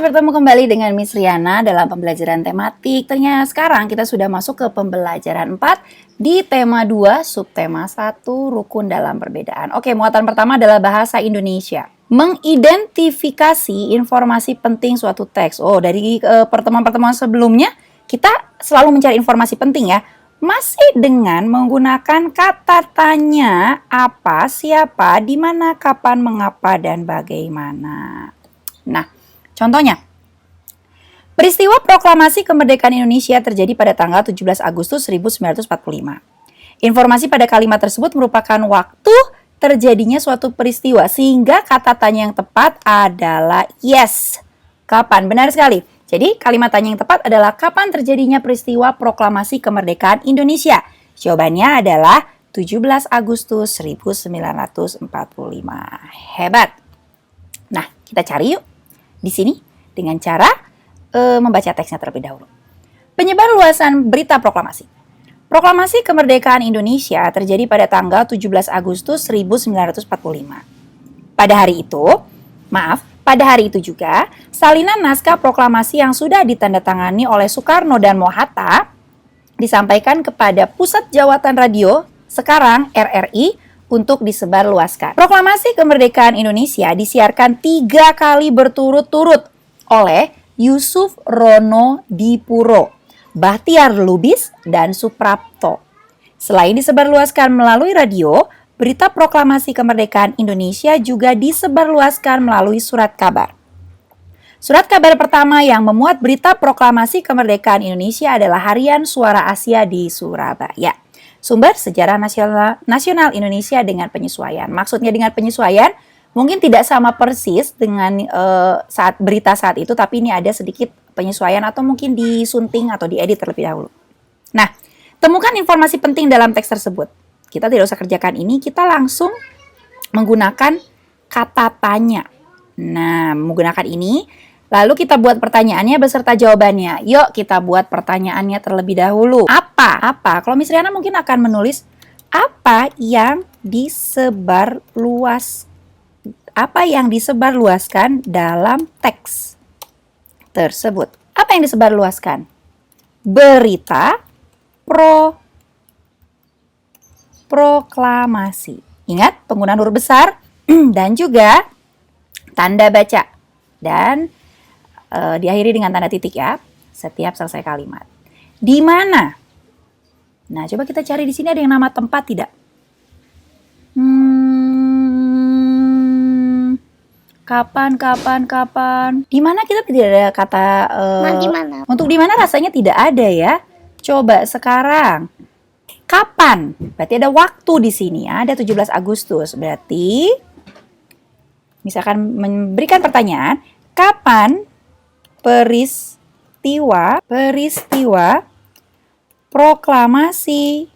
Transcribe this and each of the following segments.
bertemu kembali dengan Miss Riana dalam pembelajaran tematik. Ternyata sekarang kita sudah masuk ke pembelajaran 4 di tema 2, subtema 1, rukun dalam perbedaan. Oke, muatan pertama adalah bahasa Indonesia. Mengidentifikasi informasi penting suatu teks. Oh, dari pertemuan-pertemuan sebelumnya kita selalu mencari informasi penting ya. Masih dengan menggunakan kata tanya, apa, siapa, di mana, kapan, mengapa, dan bagaimana. Nah, contohnya, peristiwa proklamasi kemerdekaan Indonesia terjadi pada tanggal 17 Agustus 1945. Informasi pada kalimat tersebut merupakan waktu terjadinya suatu peristiwa, sehingga kata tanya yang tepat adalah yes. Kapan? Benar sekali. Jadi, kalimat tanya yang tepat adalah kapan terjadinya peristiwa proklamasi kemerdekaan Indonesia? Jawabannya adalah 17 Agustus 1945. Hebat. Nah, kita cari yuk di sini dengan cara membaca teksnya terlebih dahulu. Penyebar luasan berita proklamasi. Proklamasi kemerdekaan Indonesia terjadi pada tanggal 17 Agustus 1945. Pada hari itu juga, salinan naskah proklamasi yang sudah ditandatangani oleh Soekarno dan Mohatta disampaikan kepada Pusat Jawatan Radio, sekarang RRI, untuk disebarluaskan. Proklamasi kemerdekaan Indonesia disiarkan 3 kali berturut-turut oleh Yusuf Rono Dipuro, Bahtiar Lubis, dan Suprapto. Selain disebarluaskan melalui radio, berita proklamasi kemerdekaan Indonesia juga disebarluaskan melalui surat kabar. Surat kabar pertama yang memuat berita proklamasi kemerdekaan Indonesia adalah Harian Suara Asia di Surabaya. Sumber sejarah nasional Indonesia dengan penyesuaian. Maksudnya dengan penyesuaian mungkin tidak sama persis dengan saat berita saat itu, tapi ini ada sedikit penyesuaian atau mungkin disunting atau diedit terlebih dahulu. Nah, temukan informasi penting dalam teks tersebut. Kita tidak usah kerjakan ini, kita langsung menggunakan kata tanya. Nah, menggunakan ini, lalu kita buat pertanyaannya beserta jawabannya. Yuk kita buat pertanyaannya terlebih dahulu. Apa? Kalau Miss Riana mungkin akan menulis apa yang disebarluaskan dalam teks tersebut. Apa yang disebarluaskan? Berita proklamasi. Ingat penggunaan huruf besar dan juga tanda baca. Dan diakhiri dengan tanda titik ya, setiap selesai kalimat. Di mana? Nah, coba kita cari di sini ada yang nama tempat tidak? Kapan? Di mana kita tidak ada kata di mana? Untuk di mana rasanya tidak ada ya. Coba sekarang. Kapan? Berarti ada waktu di sini ya, ada 17 Agustus. Berarti misalkan memberikan pertanyaan, kapan peristiwa proklamasi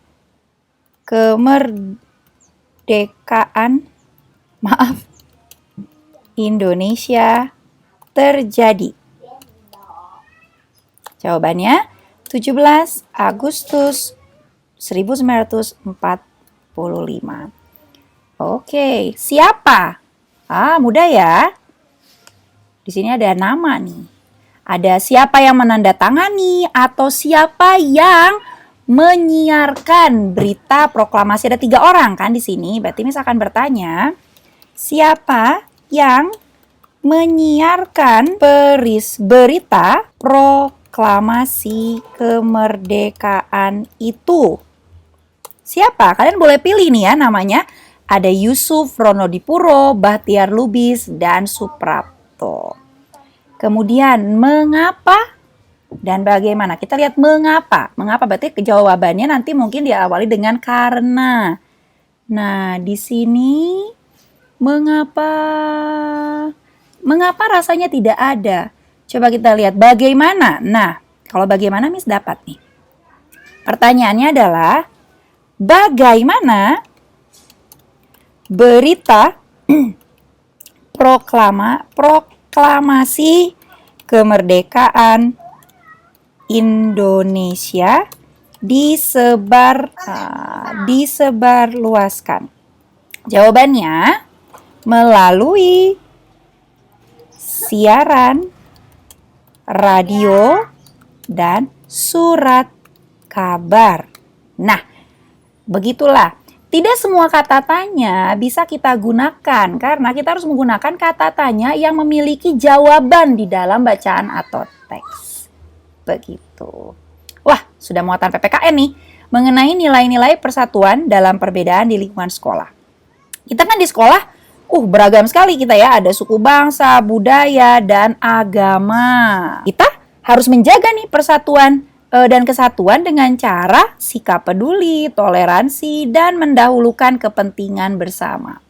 kemerdekaan Indonesia terjadi? Jawabannya 17 Agustus 1945. Oke, siapa? Mudah ya. Di sini ada nama nih. Ada siapa yang menandatangani atau siapa yang menyiarkan berita proklamasi. Ada 3 orang kan di sini. Berarti misalkan bertanya, siapa yang menyiarkan berita proklamasi kemerdekaan itu? Siapa? Kalian boleh pilih nih ya namanya. Ada Yusuf Rono Dipuro, Bahtiar Lubis, dan Suprapto. Kemudian mengapa dan bagaimana? Kita lihat mengapa. Mengapa berarti jawabannya nanti mungkin diawali dengan karena. Nah, di sini mengapa rasanya tidak ada? Coba kita lihat bagaimana. Nah, kalau bagaimana Miss dapat nih. Pertanyaannya adalah bagaimana berita proklamasi kemerdekaan Indonesia disebarluaskan? Jawabannya melalui siaran radio, dan surat kabar. Nah, begitulah. Tidak semua kata tanya bisa kita gunakan karena kita harus menggunakan kata tanya yang memiliki jawaban di dalam bacaan atau teks. Begitu. Wah, sudah muatan PPKN nih mengenai nilai-nilai persatuan dalam perbedaan di lingkungan sekolah. Kita kan di sekolah beragam sekali kita ya, ada suku bangsa, budaya, dan agama. Kita harus menjaga nih persatuan dan kesatuan dengan cara sikap peduli, toleransi, dan mendahulukan kepentingan bersama.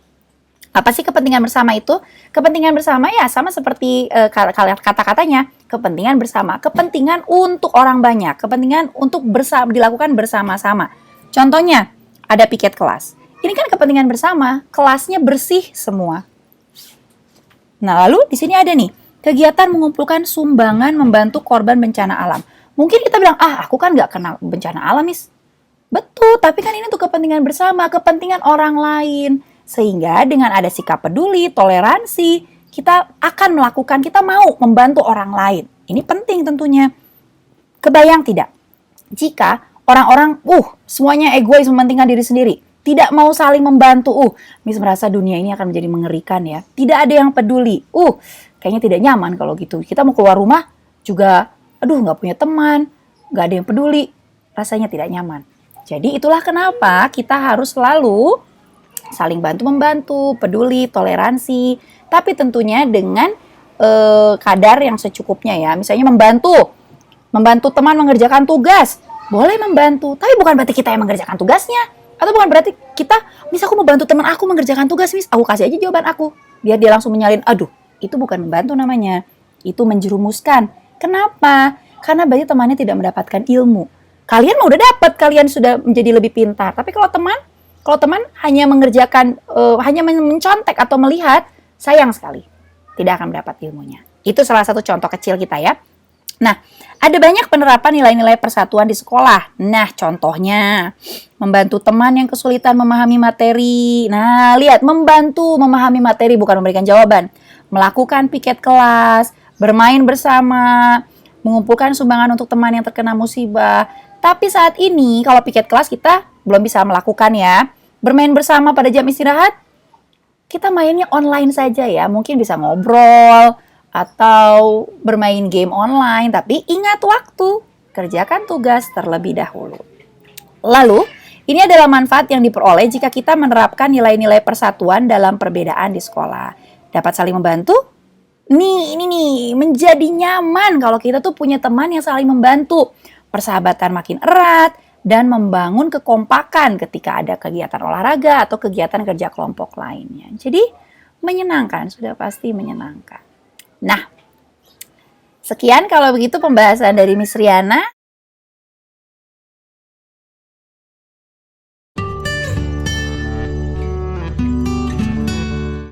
Apa sih kepentingan bersama itu? Kepentingan bersama ya sama seperti kata-katanya, kepentingan bersama, kepentingan untuk orang banyak, kepentingan untuk dilakukan bersama-sama. Contohnya, ada piket kelas. Ini kan kepentingan bersama, kelasnya bersih semua. Nah, lalu di sini ada nih, kegiatan mengumpulkan sumbangan membantu korban bencana alam. Mungkin kita bilang, aku kan nggak kena bencana alam, Miss. Betul, tapi kan ini untuk kepentingan bersama, kepentingan orang lain. Sehingga dengan ada sikap peduli, toleransi, kita akan melakukan, kita mau membantu orang lain. Ini penting tentunya. Kebayang tidak? Jika orang-orang, semuanya egois mementingkan diri sendiri, tidak mau saling membantu, Miss merasa dunia ini akan menjadi mengerikan ya. Tidak ada yang peduli, kayaknya tidak nyaman kalau gitu. Kita mau keluar rumah juga, nggak punya teman, nggak ada yang peduli, rasanya tidak nyaman. Jadi itulah kenapa kita harus selalu saling bantu-membantu, peduli, toleransi, tapi tentunya dengan kadar yang secukupnya ya. Misalnya membantu teman mengerjakan tugas, boleh membantu, tapi bukan berarti kita yang mengerjakan tugasnya. Atau bukan berarti kita, Miss aku mau bantu teman aku mengerjakan tugas, Miss, aku kasih aja jawaban aku. Biar dia langsung menyalin, itu bukan membantu namanya. Itu menjerumuskan. Kenapa? Karena berarti temannya tidak mendapatkan ilmu. Kalian udah dapat, kalian sudah menjadi lebih pintar. Tapi kalau teman hanya mengerjakan, hanya mencontek atau melihat, sayang sekali. Tidak akan mendapat ilmunya. Itu salah satu contoh kecil kita ya. Nah, ada banyak penerapan nilai-nilai persatuan di sekolah. Nah, contohnya, membantu teman yang kesulitan memahami materi. Nah, lihat, membantu memahami materi bukan memberikan jawaban. Melakukan piket kelas, bermain bersama, mengumpulkan sumbangan untuk teman yang terkena musibah. Tapi saat ini, kalau piket kelas kita belum bisa melakukan ya. Bermain bersama pada jam istirahat, kita mainnya online saja ya. Mungkin bisa ngobrol, atau bermain game online, tapi ingat waktu, kerjakan tugas terlebih dahulu. Lalu, ini adalah manfaat yang diperoleh jika kita menerapkan nilai-nilai persatuan dalam perbedaan di sekolah. Dapat saling membantu? Ini nih, menjadi nyaman kalau kita tuh punya teman yang saling membantu. Persahabatan makin erat, dan membangun kekompakan ketika ada kegiatan olahraga atau kegiatan kerja kelompok lainnya. Jadi, menyenangkan, sudah pasti menyenangkan. Nah, sekian kalau begitu pembahasan dari Miss Riana.